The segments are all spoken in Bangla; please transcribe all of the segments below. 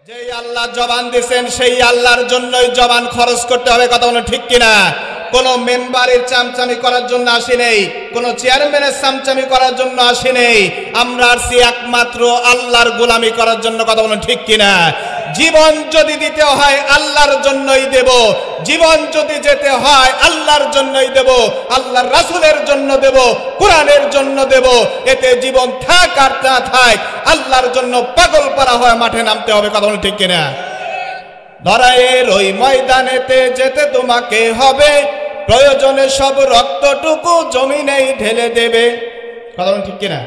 যেই আল্লাহ জবান দিয়েছেন সেই আল্লাহর জন্যই জবান খরচ করতে হবে, কথা বলে ঠিক কিনা? কোনো মেম্বারের চামচামি করার জন্য আসি নেই, কোনো চেয়ারম্যানের চামচামি করার জন্য আসি নেই, আমরা আসছি একমাত্র আল্লাহর গোলামি করার জন্য, কথা বলেন ঠিক কিনা? জীবন যদি দিতে হয় আল্লাহর জন্যই দেব, জীবন যদি যেতে হয় আল্লাহর জন্যই দেব, আল্লাহর রাসূলের জন্য দেব, কোরআনের জন্য দেব। এতে জীবন থাক আর না থাক আল্লাহর জন্য পাগল পারা হয় মাঠে নামতে হবে, কথা বলেন ঠিক কিনা? লড়াইয়ের ওই ময়দানেতে যেতে তোমাকে হবে, প্রয়োজনে সব রক্তটুকু জমিনেই ঢেলে দেবে, কথা বলেন ঠিক কিনা?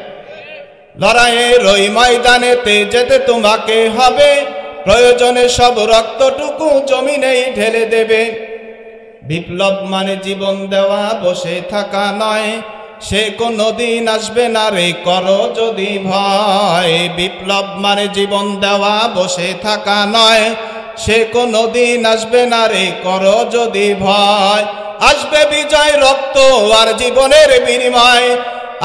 লড়াইয়ের ওই ময়দানেতে যেতে তোমাকে হবে, প্রয়োজনে সব রক্তটুকু জমিনেই ঢেলে দেবে। বিপ্লব মানে জীবন দেওয়া, বসে থাকা নয়, সে কোনদিন আসবে না রে করো যদি ভয়। বিপ্লব মানে জীবন দেওয়া, বসে থাকা নয়, সে কোনদিন আসবে না রে করো যদি ভয়। আসবে বিজয় রক্ত আর জীবনের বিনিময়,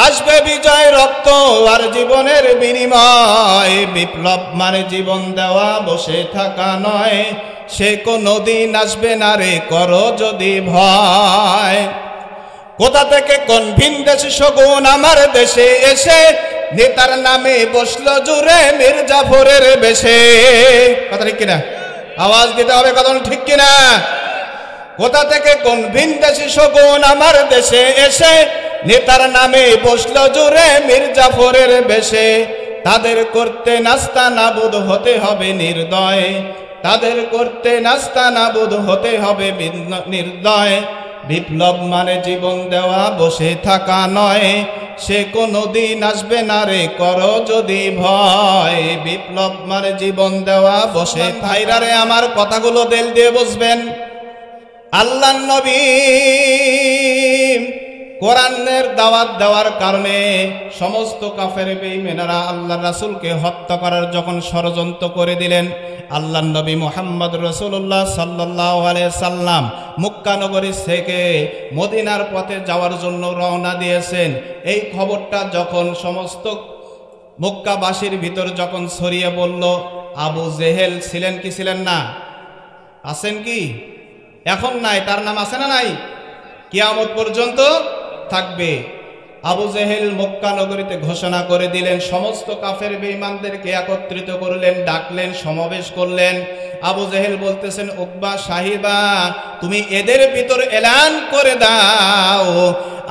আসবে বিজয় রক্ত আর জীবনের বিনিময়। বিপ্লব মানে জীবন দেওয়া, বসে থাকা নয়, সে কোনদিন আসবে না রে করো যদি ভয়। কোথা থেকে কোন ভিন দেশি শগুন আমার দেশে এসে, নেতার নামে বসলো জুড়ে মীর জাফরের বেশে, কথা ঠিক কিনা? আওয়াজ দিতে হবে, কথা ঠিক কিনা? কোথা থেকে কোন ভিন দেশি শগুন আমার দেশে এসে, নেতার নামে বসলো জুড়ে মীর জাফরের বেশে। তাদের করতে নাস্তা নাবুদ হতে হবে নির্দয়, তাদের করতে নাস্তা নাবুদ হতে হবে নির্দয়। বিপ্লব মানে জীবন দেওয়া, বসে থাকা নয়, সে কোনদিন আসবে না রে করো যদি ভয়। বিপ্লব মানে জীবন দেওয়া, বসে ভাইরা রে আমার কথাগুলো দিল দিয়ে বুঝবেন। আল্লাহর নবী কোরআনের দাওয়াত দেওয়ার কারণে সমস্ত কাফের বেঈমানেরা আল্লাহর রাসূলকে হত্যা করার যখন ষড়যন্ত্র করে দিলেন, আল্লাহর নবী মুহাম্মদ রাসূলুল্লাহ সাল্লাল্লাহু আলাইহি সাল্লাম মক্কা নগরী থেকে মদিনার পথে যাওয়ার জন্য রওনা দিয়েছেন। এই খবরটা যখন সমস্ত মক্কাবাসীর ভিতর যখন ছড়িয়ে পড়ল, আবু জেহেল ছিলেন কি ছিলেন না? আছেন কি? এখন নাই, তার নাম আছে না নাই? কিয়ামত পর্যন্ত থাকবে। আবু জেহেল মক্কা নগরীতে ঘোষণা করে দিলেন, সমস্ত কাফের বেঈমানদেরকে একত্রিত করলেন, ডাকলেন, সমাবেশ করলেন। আবু জেহেল বলতেছেন, উকবা সাহিবা তুমি এদের ভিতর এলান করে দাও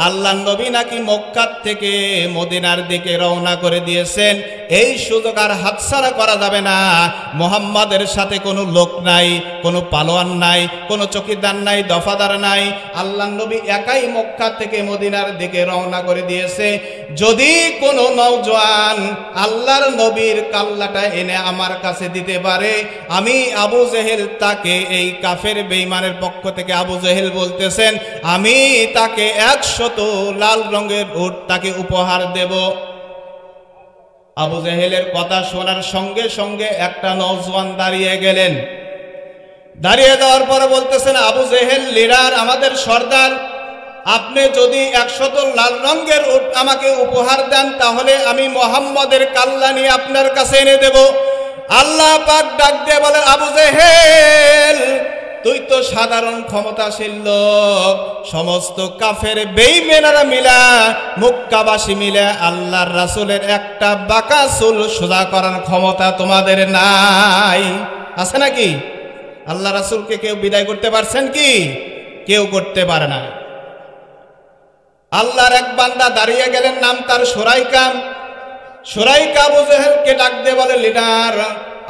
আল্লাহর নবী নাকি মক্কা থেকে মদিনার দিকে রওনা করে দিয়েছেন, এই সুযোগ আর হাতছাড়া করা যাবে না। মুহাম্মাদের সাথে কোনো লোক নাই, কোনো পালোয়ান নাই, কোনো চকিদার নাই, দফাদার নাই, আল্লাহর নবী একাই মক্কা থেকে মদিনার দিকে রওনা করে দিয়েছে। যদি কোনো নওজোয়ান আল্লাহর নবীর কাল্লাটা এনে আমার কাছে দিতে পারে, আমি আবু জেহেল তাকে, এই কাফের বেঈমানের পক্ষ থেকে আবু জেহেল বলতেছেন, আমি তাকে 100 লাল রঙের উট তাকে উপহার দেব। আবু জেহেলের কথা শোনার সঙ্গে সঙ্গে একটা নওজোয়ান দাঁড়িয়ে গেলেন। দাঁড়িয়ে যাওয়ার পরে বলতেছেন, আবু জেহেল লিডার, আমাদের সর্দার, আপনি যদি 100 লাল রঙের উট আমাকে উপহার দেন, তাহলে আমি মুহাম্মদের কাল্লা নিয়ে আপনার কাছে এনে দেব। আল্লাহ পাক ডাক দিয়ে বলে, আবু জেহেল তুই তো সাধারণ ক্ষমতাশীল লোক, সমস্ত কাফের বেঈমানেরা মিলা, মক্কাবাসী মিলে আল্লাহর রাসূলের একটা বাঁকা চুল সোজা করার ক্ষমতা তোমাদের নাই। আছে নাকি? আল্লাহ রাসূলকে কেউ বিদায় করতে পারছেন কি? কেউ করতে পারে না। আল্লাহর এক বান্দা দাঁড়িয়ে গেলেন, নাম তার সুরাইকা। সুরাইকা আবু জেহেলকে ডাক দিয়ে বলে, লিডার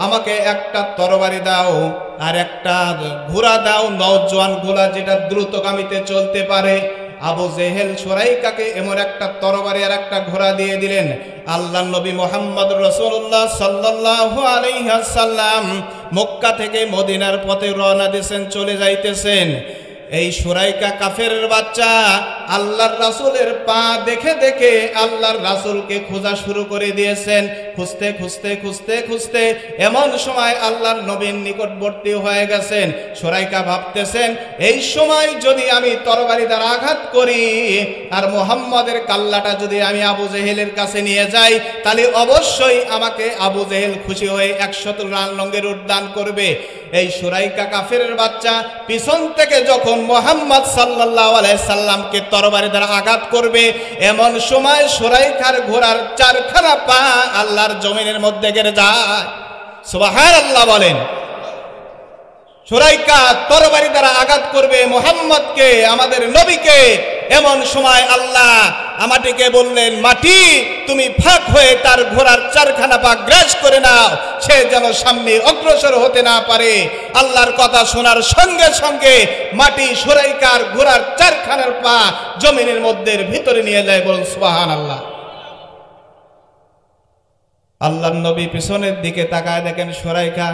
আমাকে একটা তরবারি দাও আর একটা ঘোড়া দাও, নওজোয়ান ঘোড়া যেটা দ্রুতগামীতে চলতে পারে। আবু জেহেল সুরাইকাকে এমন একটা তরবারি আর একটা ঘোড়া দিয়ে দিলেন। আল্লাহর নবী মুহাম্মদ রাসূলুল্লাহ সাল্লাল্লাহু আলাইহি ওয়াসাল্লাম মক্কা থেকে মদিনার পথে রওনা দিয়েছেন, চলে যাইতেছেন। এই সুরাইকা কাফেরের বাচ্চা আল্লাহর রাসূলের পা দেখে দেখে আল্লাহর রাসূলকে খোঁজা শুরু করে দিয়েছেন, খুঁজতে খুঁজতে খুঁজতে খুঁজতে এমন সময় আল্লাহর নবীর নিকটবর্তী হয়ে গেছেন। সুরাইকা ভাবতেছেন, এই সময় যদি আমি তরবারি দ্বারা আঘাত করি আর মুহাম্মদের কাল্লাটা যদি আমি আবু জেহেলের কাছে নিয়ে যাই, তাহলে অবশ্যই আমাকে আবু জেহেল খুশি হয়ে 100 রঙের উদ্যান করবে। এই সুরাইকা কাফেরের বাচ্চা পিছন থেকে যখন মুহাম্মদ সাল্লাল্লাহু আলাইহি সাল্লামকে তরবারি দ্বারা আঘাত করবে, এমন সময় সুরাইকার ঘোড়ার 4খানা পা আল্লাহর জমিনের মধ্যে গেড়ে যায়। সুবহানাল্লাহ বলেন। সুরাইকা তরবারি দ্বারা আঘাত করবে মুহাম্মদকে, আমাদের নবীকে। এমন সময় আল্লাহ মাটিকে বললেন, মাটি তুমি ফাঁক হয়ে তার ঘোড়ার 4খানা পা গ্রাস করে নাও, সে যেন সামনে অগ্রসর হতে না পারে। আল্লাহর কথা শোনার সঙ্গে সঙ্গে মাটি সুরাইকার ঘোড়ার 4খানার পা জমিনের মধ্যে ভিতরে নিয়ে যায়। বলুন সুবহানাল্লাহ। আল্লাহর নবী পিছনের দিকে তাকায় দেখেন সুরাইকা।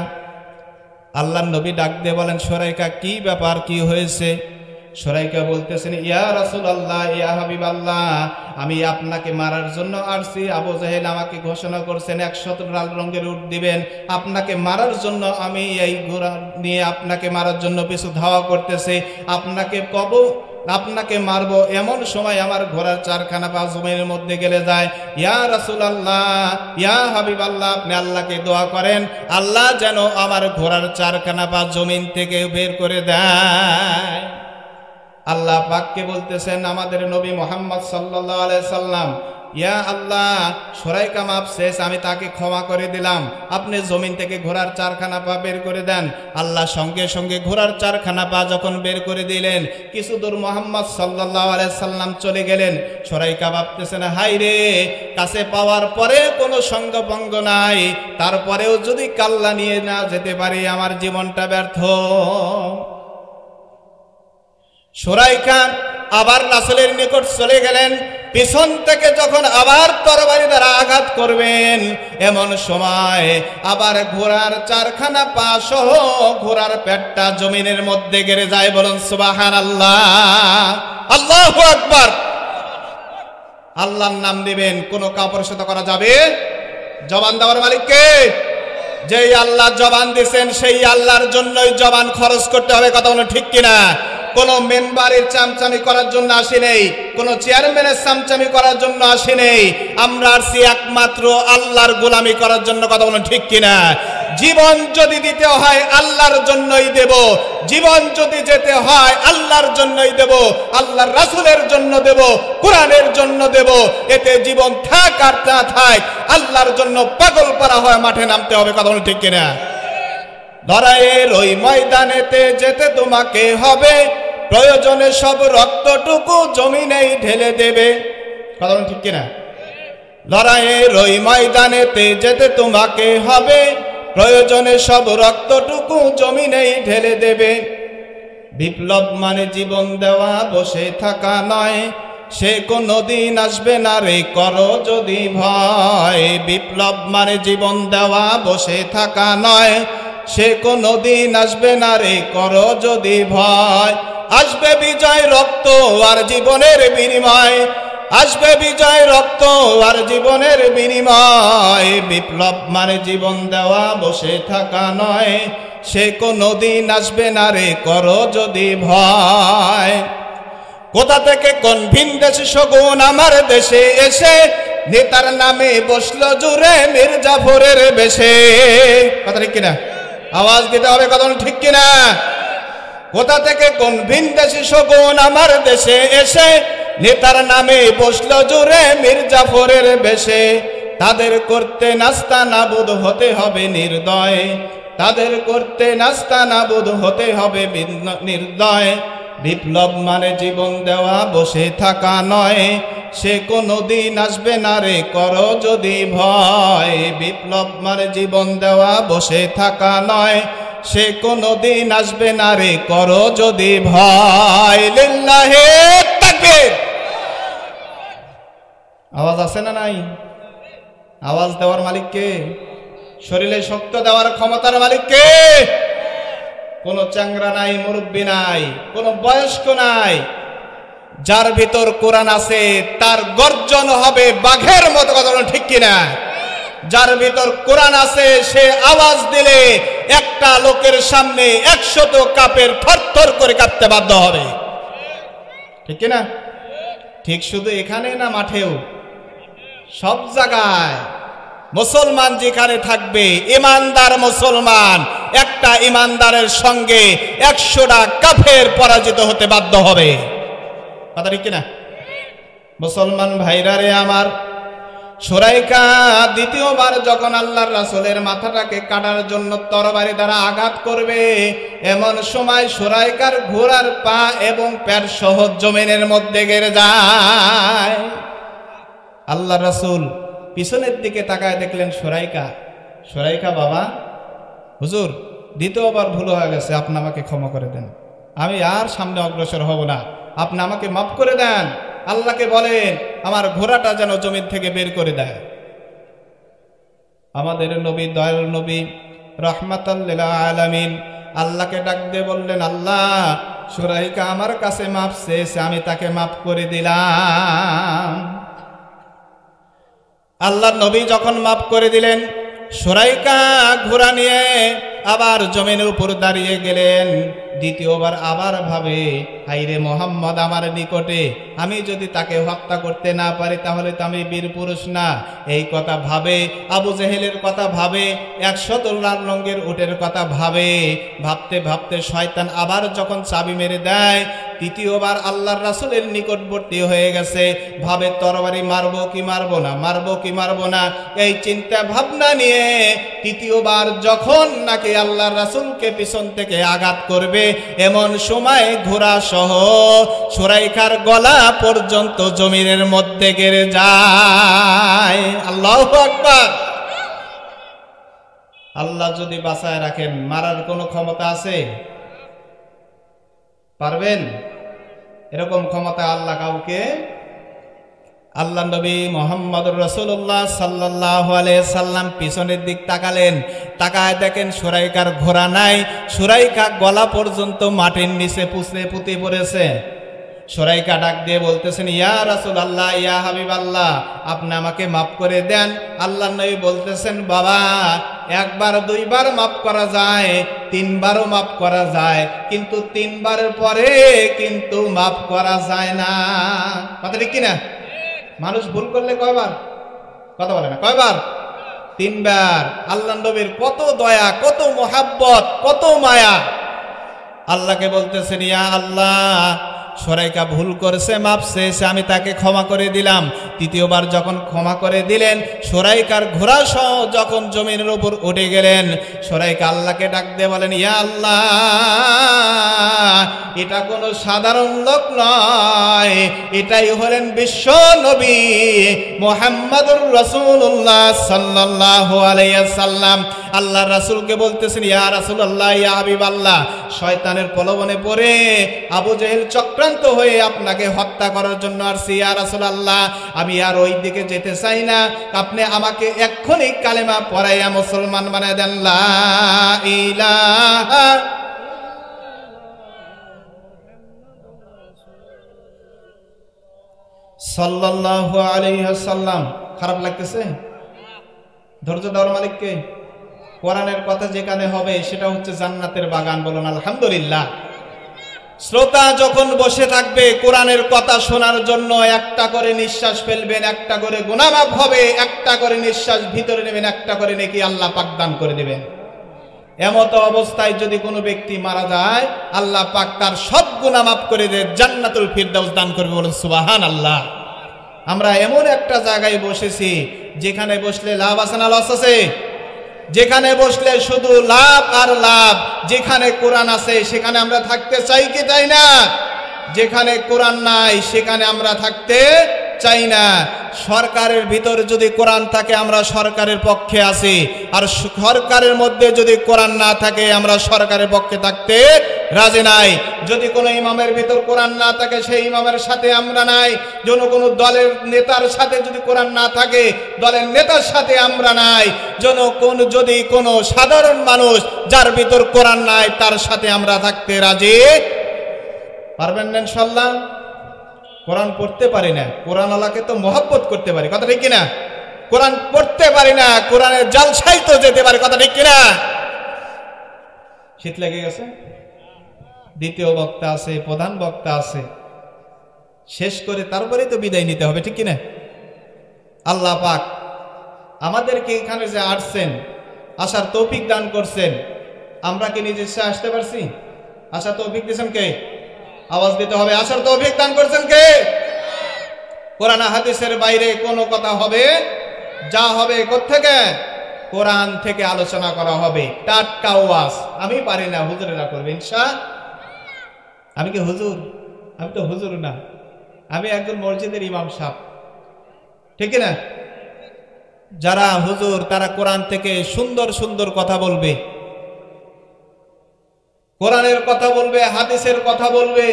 আল্লাহর নবী ডাক দিয়ে বলেন, সুরাইকা কি ব্যাপার, কি হয়েছে? সুরাইকা বলতেছেন, ইয়া রাসূলুল্লাহ, ইয়া হাবিবাল্লাহ, আমি আপনাকে মারার জন্য আসছি। আবু জেহেল আমাকে ঘোষণা করছেন 100 লাল রঙের উট দিবেন। আপনাকে মারার জন্য আমি এই ঘোড়া নিয়ে আপনাকে মারার জন্য পিছু ধাওয়া করতেছে। আপনাকে মারবো, এমন সময় আমার ঘোড়ার 4খানা পা জমিনের মধ্যে গেলে যায়। ইয়া রাসূলুল্লাহ, ইয়া হাবিবাল্লাহ, আপনি আল্লাহকে দোয়া করেন, আল্লাহ যেন আমার ঘোড়ার 4খানা পা জমিন থেকে বের করে দেয়। আল্লাহ পাককে বলতেছেন আমাদের নবী মুহাম্মদ সাল্লাল্লাহু আলাইহি সাল্লাম, ইয়া আল্লাহ, সুরাইকা মাফ শেষ, আমি তাকে ক্ষমা করে দিলাম, আপনি জমিন থেকে ঘোড়ার 4খানা পা বের করে দেন। আল্লাহ সঙ্গে সঙ্গে ঘোড়ার 4খানা পা যখন বের করে দিলেন, কিছু দূর মুহাম্মদ সাল্লাল্লাহু আলাইহি সাল্লাম চলে গেলেন। সুরাইকা ভাবতেছেন, হাই রে, কাছে পাওয়ার পরে কোনো সঙ্গভঙ্গ নাই, তারপরেও যদি কাল্লা নিয়ে না যেতে পারি আমার জীবনটা ব্যর্থ। সুরাইকা আবার রাসূলের নিকট চলে গেলেন। পিছন থেকে যখন আবার তরবারি দ্বারা আঘাত করবেন, এমন সময় আবার ঘোড়ার 4খানা পা সহ ঘোড়ার পেটটা জমিনের মধ্যে গেড়ে যায়। বলুন সুবহানাল্লাহ, আল্লাহু আকবার। আল্লাহর নাম দিবেন, কোনো কাপড়ের সাথে করা যাবে? জবান দেওয়ার মালিক কে? যেই আল্লাহ জবান দিয়েছেন সেই আল্লাহর জন্যই জবান খরচ করতে হবে। কথা বলুন ঠিক কিনা? কোন মেম্বারের চামচামি করার জন্য আসি নেই, কোন চেয়ারম্যানের চামচামি করার জন্য আসি নেই, আমরা আসছি একমাত্র আল্লাহর গোলামি করার জন্য। কথা বলুন ঠিক কিনা? জীবন যদি দিতে হয় আল্লাহর জন্যই দেব, জীবন যদি যেতে হয় আল্লাহর জন্যই দেব, আল্লাহর রাসূলের জন্য দেব, কোরআনের জন্য দেব। এতে জীবন থাক আর না থাক, আল্লাহর জন্য পাগল পারা হয় মাঠে নামতে হবে। কথা বলুন ঠিক কিনা? লড়াইয়ের ওই ময়দানেতে যেতে তোমাকে হবে, প্রয়োজনে সব রক্তটুকু জমিনেই ঢেলে দেবে। কথা বলুন ঠিক কিনা? লড়াইয়ের ওই ময়দানেতে যেতে তোমাকে হবে, প্রয়োজনে সব রক্তটুকু জমিনেই ঢেলে দেবে। বিপ্লব মানে জীবন দেওয়া, বসে থাকা নয়, সে কোনদিন আসবে না রে, করো যদি ভয়। বিপ্লব মানে জীবন দেওয়া, বসে থাকা নয়, সে কোনদিন আসবে না রে, করো যদি ভয়। আসবে বিজয়, রক্ত আর জীবনের বিনিময়, আসবে বিজয়, রক্ত আর জীবনের বিনিময়। বিপ্লব মানে জীবন দেওয়া, বসে থাকা নয়, সে কোনদিন আসবে না রে, করো যদি ভয়। কোথা থেকে কোন ভিন দেশে শগুন আমার দেশে এসে, নেতার নামে বসলো জুড়ে মীর জাফরের বেশে। কথা ঠিক কিনা? আওয়াজ দিতে হবে। কথা ঠিক কিনা? কোথা থেকে কোন ভিন দেশি শগুন আমার দেশে এসে, নেতার নামে বসলো জুড়ে মীর জাফরের বেশে। তাদের করতে নাস্তা নাবুদ হতে হবে নির্দয়, তাদের করতে নাস্তা নাবুদ হতে হবে নির্দয়। বিপ্লব মানে জীবন দেওয়া, বসে থাকা নয়, সে কোনদিন আসবে না রে, করো যদি ভয়। বিপ্লব মানে জীবন দেওয়া, বসে থাকা নয়, সে কোনদিন আসবে না রে, করো যদি ভয়। লিল্লাহে তাকবীর। আওয়াজ আছে না নাই? আওয়াজ দেওয়ার মালিক কে? শরীরে শক্ত দেওয়ার ক্ষমতার মালিক কে? কোন চাংরা নাই, মুরব্বী নাই, কোন বয়স্ক নাই, যার ভিতর কোরআন আছে তার গর্জন হবে বাঘের মতো। কথা বলেন ঠিক কিনা? যার ভিতর কোরআন আছে সে আওয়াজ দিলে একটা লোকের সামনে 100 কাপের থরথর করে কাঁপতে বাধ্য হবে, ঠিক কি না? ঠিক শুধু এখানে না, মাঠেও, সব জায়গায় মুসলমান যেখানে থাকবে, ইমানদার মুসলমান, একটা ইমানদারের সঙ্গে 100টা কাফের পরাজিত হতে বাধ্য হবে, কথা ঠিক কিনা? মুসলমান ভাইরা রে আমার, সুরাইকা দ্বিতীয়বার যখন আল্লাহর রাসূলের মাথাটাকে কাটার জন্য তরবারি দ্বারা আঘাত করবে, এমন সময় সুরাইকার ঘোড়ার পা এবং পেট সহ জমিনের মধ্যে গেড়ে যায়। আল্লাহর রাসূল পিছনের দিকে তাকায় দেখলেন সুরাইকা। সুরাইকা, বাবা হুজুর, দ্বিতীয়বার ভুল হয়ে গেছে, আপনি আমাকে ক্ষমা করে দেন, আমি আর সামনে অগ্রসর হব না, আপনি আমাকে মাফ করে দেন। আল্লাহকে বলেন আমার ঘোড়াটা যেন জমিন থেকে বের করে দেয়। আমাদের নবী, দয়াল নবী, রাহমাতাল লিল আলামিন, আল্লাহকে ডাক দিয়ে বললেন, আল্লাহ, সুরাইকা আমার কাছে মাফ চেয়েছে, আমি তাকে মাফ করে দিলাম। আল্লাহর নবী যখন মাফ করে দিলেন, সুরাইকা ঘোড়া নিয়ে আবার জমিনের উপর দাঁড়িয়ে গেলেন। দ্বিতীয়বার আবার ভাবে, হাইরে মোহাম্মদ আমার নিকটে, আমি যদি তাকে হত্যা করতে না পারি তাহলে তো আমি বীর পুরুষ না। এই কথা ভাবে, আবু জেহেলের কথা ভাবে, 100 রঙের উটের কথা ভাবে। ভাবতে ভাবতে শয়তান আবার যখন চাবি মেরে দেয়, তৃতীয়বার আল্লাহর রাসূলের নিকটবর্তী হয়ে গেছে। ভাবে তরবারি মারবো কি মারবো না, মারবো কি মারবো না, এই চিন্তা ভাবনা নিয়ে তৃতীয়বার যখন নাকি আল্লাহর রাসূলকে পিছন থেকে আঘাত করবে, এমন সময় ঘোড়া সহ সুরাইকার গলা পর্যন্ত জমিনের মধ্যে গেড়ে যায়। আল্লাহু আকবার। আল্লাহ যদি বাঁচায় রাখেন, মারার কোনো ক্ষমতা আছে? পারবেন? এরকম ক্ষমতা আল্লাহ কাউকে। আল্লাহ নবী মুহাম্মদুর রাসূলুল্লাহ সাল্লাল্লাহু আলাইহি সাল্লাম পিছনের দিক তাকালেন, তাকায় দেখেন সুরাইকার ঘোড়া নাই, সুরাইকা গলা পর্যন্ত মাটির নিচে পুঁতে পড়েছে। সুরাইকা ডাক দিয়ে বলতেছেন, ইয়া রাসূলুল্লাহ, ইয়া হাবিবাল্লাহ, আপনি আমাকে মাফ করে দেন। আল্লাহ নবী বলতেছেন, বাবা, একবার দুইবার মাফ করা যায়, 3বারও মাফ করা যায়, কিন্তু 3বারের পরে কিন্তু মাফ করা যায় না। কথা ঠিক কিনা? মানুষ ভুল করলে কয়বার? কথা বলে না, কয়বার? 3বার। আল্লাহ নবীর কত দয়া, কত মোহাব্বত, কত মায়া। আল্লাহকে বলতেছেন, ইয়া আল্লাহ, সুরাইকা ভুল করেছে, মাফ চেয়েছে, আমি তাকে ক্ষমা করে দিলাম। তৃতীয়বার যখন ক্ষমা করে দিলেন, সুরাইকার ঘোড়া সহ যখন জমিনের উপর উঠে গেলেন, সুরাইকা আল্লাহকে ডাক দিয়ে বলেন, ইয়া আল্লাহ, এটা কোনো সাধারণ লোক নয়, এটাই হলেন বিশ্ব নবী মুহাম্মদুর রাসূলুল্লাহ সাল্লাল্লাহু আলাইহি সাল্লাম। আল্লাহ রাসূলকে বলতেছেন, ইয়া রাসূলুল্লাহ, ইয়া হাবিবাল্লাহ, শয়তানের প্রলোভনে পড়ে আবু জেহেল চক্রান্ত হয়ে আপনাকে হত্যা করার জন্য আসছি। ইয়া রাসূলুল্লাহ, আমি আর ওই দিকে যেতে চাই না, আপনি আমাকে এক্ষুনি কালেমা পড়াইয়া মুসলমান বানায় দেন। লা ইলাহা সাল্লাল্লাহু আলাইহি ওয়াসাল্লাম। খারাপ লাগতেছে? ধৈর্য দেওয়ার মালিককে। কোরআনের কথা যেখানে হবে সেটা হচ্ছে জান্নাতের বাগান। বলুন আলহামদুলিল্লাহ। শ্রোতা যখন বসে থাকবে কোরআনের কথা শোনার জন্য, একটা করে নিঃশ্বাস ফেলবেন, একটা করে গুনাহ মাফ হবে, একটা করে নিঃশ্বাস ভিতরে নেবেন, একটা করে নেকি আল্লাহ পাক দান করে দিবেন। এমত অবস্থায় যদি কোনো ব্যক্তি মারা যায়, আল্লাহ পাক তার সব গুনাহ মাফ করে দেয়, জান্নাতুল ফিরদাউস দান করবে। বলুন সুবহানাল্লাহ। আমরা এমন একটা জায়গায় বসেছি যেখানে বসলে লাভ আছে না লস আছে? যেখানে বসলে শুধু লাভ আর লাভ। যেখানে কোরআন আছে সেখানে আমরা থাকতে চাই কি চাই না? যেখানে কোরআন নাই সেখানে আমরা থাকতে চাই না। সরকারের ভিতরে যদি কোরআন থাকে আমরা সরকারের পক্ষে আছি, আর সরকারের মধ্যে যদি কোরআন না থাকে আমরা সরকারের পক্ষে থাকতে রাজি নাই। যদি কোনো ইমামের ভিতর কোরআন না থাকে সেই ইমামের সাথে আমরা নাই। কোনো দলের নেতার সাথে যদি কোরআন না থাকে দলের নেতার সাথে আমরা নাই। যদি কোনো সাধারণ মানুষ যার ভিতর কোরআন নাই তার সাথে আমরা থাকতে রাজি। পারবেন না ইনশাআল্লাহ? কোরআন পড়তে পারি না, কোরআন আল্লাহকে তো মহব্বত করতে পারি। কথা ঠিক কিনা? কোরআন পড়তে পারি না, কোরআনের জালসায় তো যেতে পারে, কথা ঠিক কিনা? শীত লেগে গেছে, দ্বিতীয় বক্তা আছে, প্রধান বক্তা আছে, শেষ করে তারপরে তো বিদায় নিতে হবে, ঠিক কিনা? আল্লাহ পাক আমাদেরকে এখানে যে আসছেন, আসার তৌফিক দান করছেন, আমরা কি নিজে আসতে পারছি? আসার তৌফিক দিয়েছেন কে? আওয়াজ দিতে হবে। আসার তৌফিক দান করছেন কে? কোরআন হাদিসের বাইরে কোনো কথা হবে, যা হবে কোত্থেকে? কোরআন থেকে আলোচনা করা হবে, টাটকা ওয়াজ। আমি পারি না, হুজুরেরা করবে ইনশাআল্লাহ। আমি কি হুজুর? আমি তো হুজুর না, আমি একজন মসজিদের ইমাম সাহেব, ঠিক না? যারা হুজুর তারা কোরআন থেকে সুন্দর সুন্দর কথা বলবে, কোরআনের কথা বলবে, হাদিসের কথা বলবে।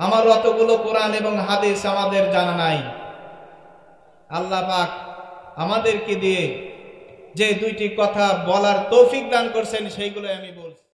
আমার অতগুলো কোরআন এবং হাদিস আমাদের জানা নাই। আল্লাহ পাক আমাদেরকে দিয়ে যে দুইটি কথা বলার তৌফিক দান করছেন, সেইগুলো আমি বলছি।